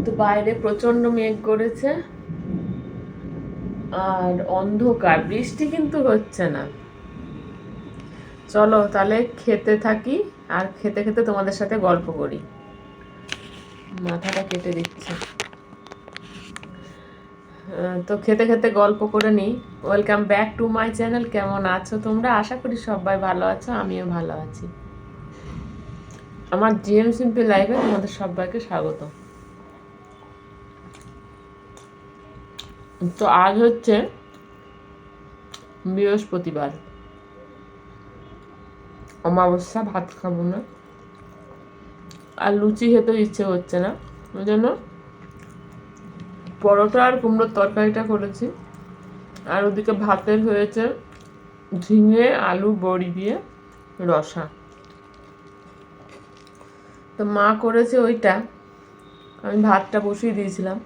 তো বাইরে প্রচন্ড মেঘ করেছে আর অন্ধকার, বৃষ্টি কিন্তু হচ্ছে না। চলো তাহলে খেতে থাকি, আর খেতে খেতে তোমাদের সাথে গল্প করি। মাথাটা কেটে দিচ্ছে। তো খেতে খেতে গল্প করে নিই। Welcome back to my channel. কেমন আছো তোমরা? আশা করি সবাই ভালো আছো, আমিও ভালো আছি। আমার জিএম সিম্পল লাইফে তোমাদের সবাইকে স্বাগত। তো আজ হচ্ছে বৃহস্পতিবার, অমাবস্যা, ভাত খাবো না, আর লুচি খেতে ইচ্ছে হচ্ছে না, ওই জন্য পরোটা আর কুমড়োর তরকারিটা করেছি। আর ওদিকে ভাতের হয়েছে ঝিঙে আলু বড়ি দিয়ে রসা। তো মা করেছে ওইটা, আমি ভাতটা বসিয়ে দিয়েছিলাম।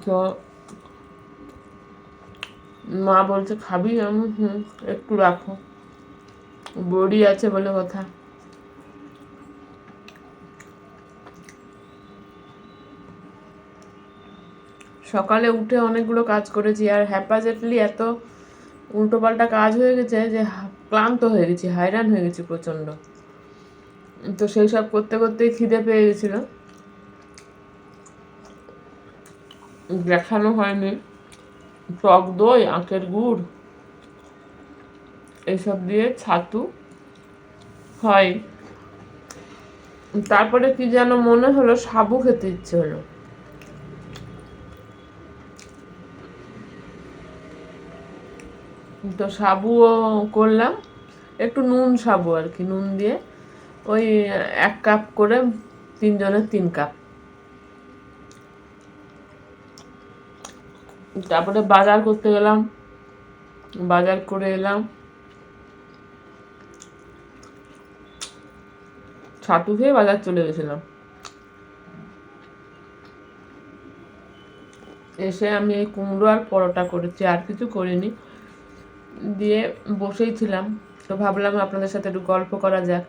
তো মা বলছে খাবি? আমি একটু রাখো, বড়ি আছে বলে কথা। সকালে উঠে অনেকগুলো কাজ করেছি, আর হ্যাপাজেটলি এত উল্টোপাল্টা কাজ হয়ে গেছে যে ক্লান্ত হয়ে গেছি, হায়রান হয়ে গেছি প্রচণ্ড। তো সেই সব করতে করতেই খিদে পেয়ে গেছিলো। দেখানো হয়নি, টক দই, আখের গুড় এসব দিয়ে ছাতু হয়। তারপরে কি যেন মনে হলো, সাবু খেতে ইচ্ছে হলো। তো সাবুও করলাম, একটু নুন সাবু আর কি, নুন দিয়ে ওই 1 কাপ করে, 3 জনের 3 কাপ। তারপরে বাজার করতে গেলাম, বাজার করে এলাম, ছাতু খেয়ে বাজার চলে গেছিলাম। এসে আমি এই কুমড়ো আর পরোটা করেছি, আর কিছু করিনি। দিয়ে বসেই ছিলাম, তো ভাবলাম আপনাদের সাথে একটু গল্প করা যাক।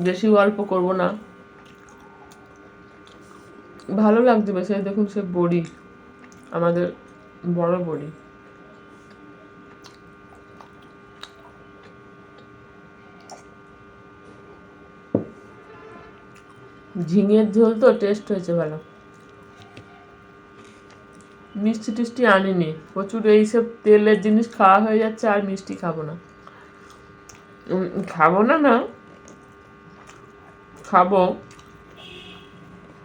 বেশি গল্প করব না, ভালো লাগছে বেশ। এই দেখুন সে বড়ি, আমাদের বড় বড়ি। ঝিঙের ঝোল তো টেস্ট হয়েছে ভালো। মিষ্টি টিষ্টি আনিনি, প্রচুর এইসব তেলের জিনিস খাওয়া হয়ে যাচ্ছে, আর মিষ্টি খাবো না। খাবো না না, খাবো,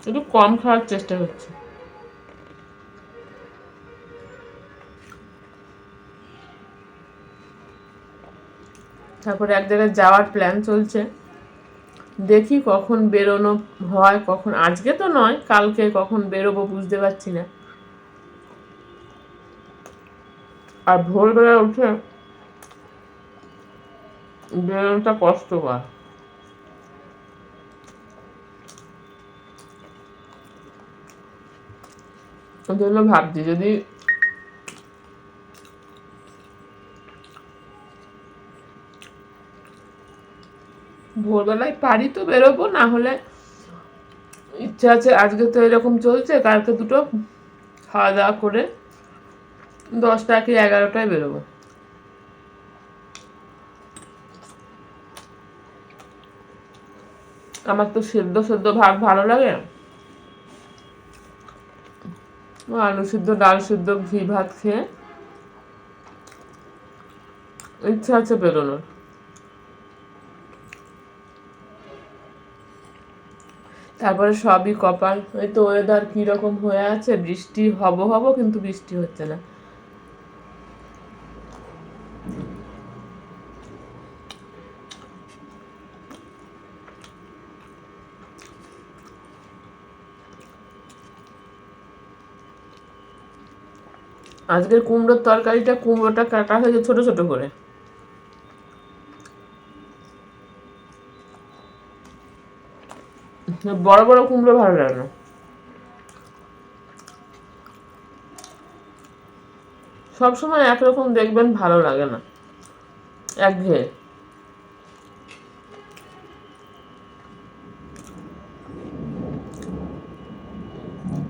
একটু কম খাওয়ার চেষ্টা করছি। তারপরে এক জায়গায় যাওয়ার প্ল্যান চলছে, দেখি কখন বেরোনো হয়, কখন, আজকে তো নয়, কালকে কখন বেরোবো বুঝতে পারছি না। আর ভোরবেলা উঠে বেরোনোটা কষ্টকর, ওই জন্য ভাবছি যদি ভোরবেলায় পারি তো বেরোবো, না হলে ইচ্ছা আছে, আজকে তো এরকম চলছে, কালকে দুটো খাওয়া দাওয়া করে 10টা কি 11টায় বেরোবো। আমার তো সেদ্ধ সেদ্ধ ভাত ভালো লাগে, আলু সিদ্ধ, ডাল সিদ্ধ, ঘি ভাত খেয়ে ইচ্ছা আছে বেরোনোর। তারপরে সবই কপাল, এই তো ওয়েদার কিরকম হয়ে আছে, বৃষ্টি হব হব কিন্তু বৃষ্টি হচ্ছে না। আজকের কুমড়োর তরকারিটা, কুমড়োটা কাটা হয়েছে ছোট ছোট করে। বড় বড় কুমড়ো ভালো লাগে না, সবসময় একরকম দেখবেন ভালো লাগে না, একঘেয়ে।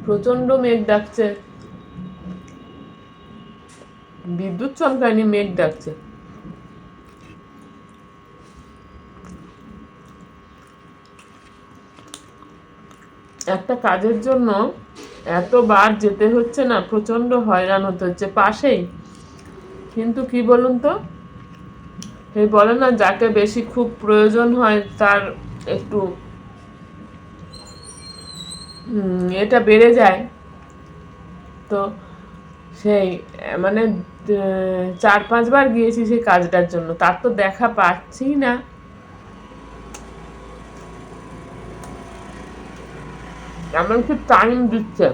প্রচন্ড মেঘ ডাকছে, বিদ্যুৎ চমকায়নি, মেঘ ডাকছে। একটা কাজের জন্য এতবার যেতে হচ্ছে না, প্রচন্ড হয়রান হতে হচ্ছে, পাশেই। কিন্তু কি বলুন তো, এই বলে না, যাকে বেশি খুব প্রয়োজন হয় তার একটু এটা বেড়ে যায়। তো সেই মানে 4-5 বার গিয়েছি সেই কাজটার জন্য, তার তো দেখা পাচ্ছি না। এমনকি টাইম দিচ্ছে,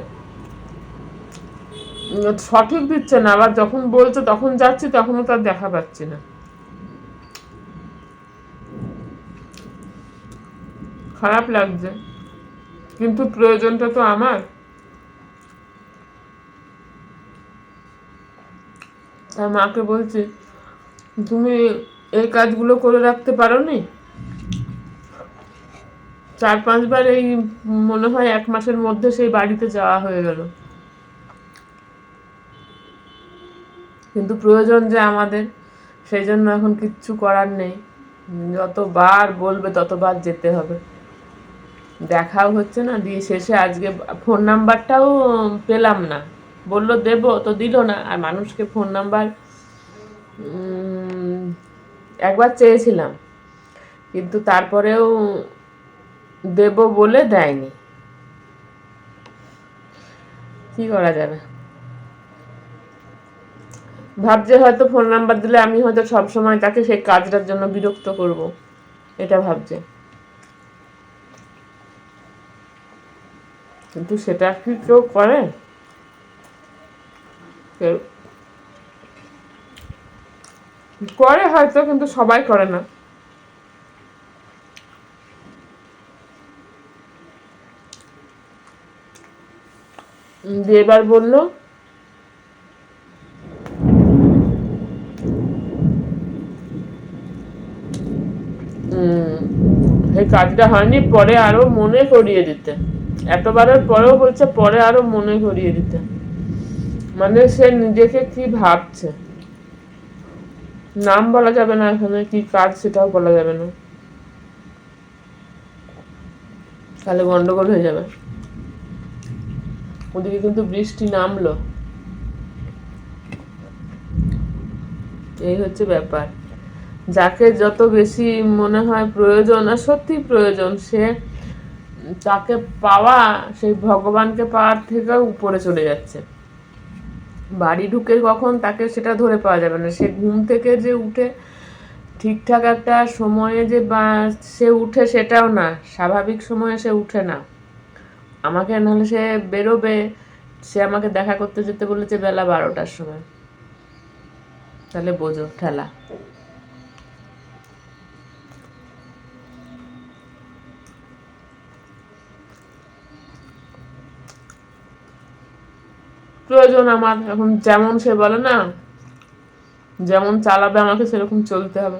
সঠিক দিচ্ছে না, আবার যখন বলছে তখন যাচ্ছি, তখনও তার দেখা পাচ্ছি না। খারাপ লাগছে, কিন্তু প্রয়োজনটা তো আমার। তার মাকে বলছি, তুমি এই কাজগুলো করে রাখতে পারো নি? 4-5 বার এই মনে হয় 1 মাসের মধ্যে সেই বাড়িতে যাওয়া হয়ে গেল। কিন্তু প্রয়োজন যে আমাদের, সেই জন্য এখন কিচ্ছু করার নেই, যতবার বলবে ততবার যেতে হবে। দেখাও হচ্ছে না, দিয়ে শেষে আজকে ফোন নাম্বারটাও পেলাম না, বললো দেব, তো দিল না। আর মানুষকে ফোন নাম্বার একবার চেয়েছিলাম, কিন্তু তারপরেও দেব বলে দেয়নি। কি করা যাবে? ভাবছে হয়তো ফোন নাম্বার দিলে আমি হয়তো সবসময় তাকে সেই কাজটার জন্য বিরক্ত করব, এটা ভাবছে। কিন্তু সেটা কি কেউ করে? কেউ করে হয়তো, কিন্তু সবাই করে না। দিয়ে এবার বললো এই কাজটা হয়নি, পরে আরো মনে করিয়ে দিতে। এতবারের পরেও বলছে পরে আরো মনে করিয়ে দিতে। মানে সে নিজেকে কি ভাবছে, নাম বলা যাবে না এখানে, কি কাজ সেটাও বলা যাবে না, তাহলে গন্ডগোল হয়ে যাবে। ওদিকে কিন্তু বৃষ্টি নামলো, এই হচ্ছে ব্যাপার। যাকে যত বেশি মনে হয় প্রয়োজন, আর সত্যি প্রয়োজন, সে তাকে পাওয়া, সেই ভগবানকে পাওয়ার থেকেও উপরে চলে যাচ্ছে। বাড়ি ঢুকে কখন তাকে সেটা ধরে পাওয়া যাবে না। সে ঘুম থেকে যে উঠে ঠিকঠাক একটা সময়ে যে সে উঠে, সেটাও না, স্বাভাবিক সময়ে সে উঠে না। আমাকে নাহলে সে বেরোবে, সে আমাকে দেখা করতে যেতে বলেছে বেলা 12টার সময়, তাহলে বোঝো ঠেলা। প্রয়োজন আমার এখন, যেমন সে বলে না, যেমন চালাবে আমাকে সেরকম চলতে হবে,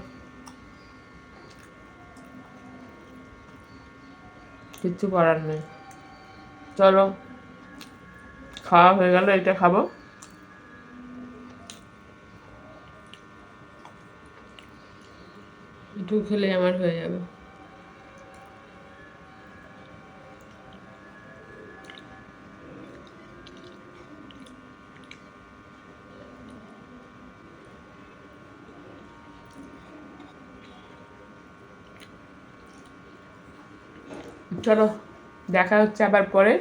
কিচ্ছু করার নেই। চলো, খাওয়া হয়ে গেল, এটা খাবো। একটু খেলে আমার হয়ে যাবে। চলো, দেখা হচ্ছে আবার পরে,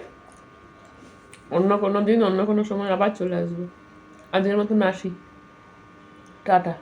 অন্য কোনো দিন, অন্য কোনো সময় আবার চলে আসবো। আজকের মতন আসি, টাটা।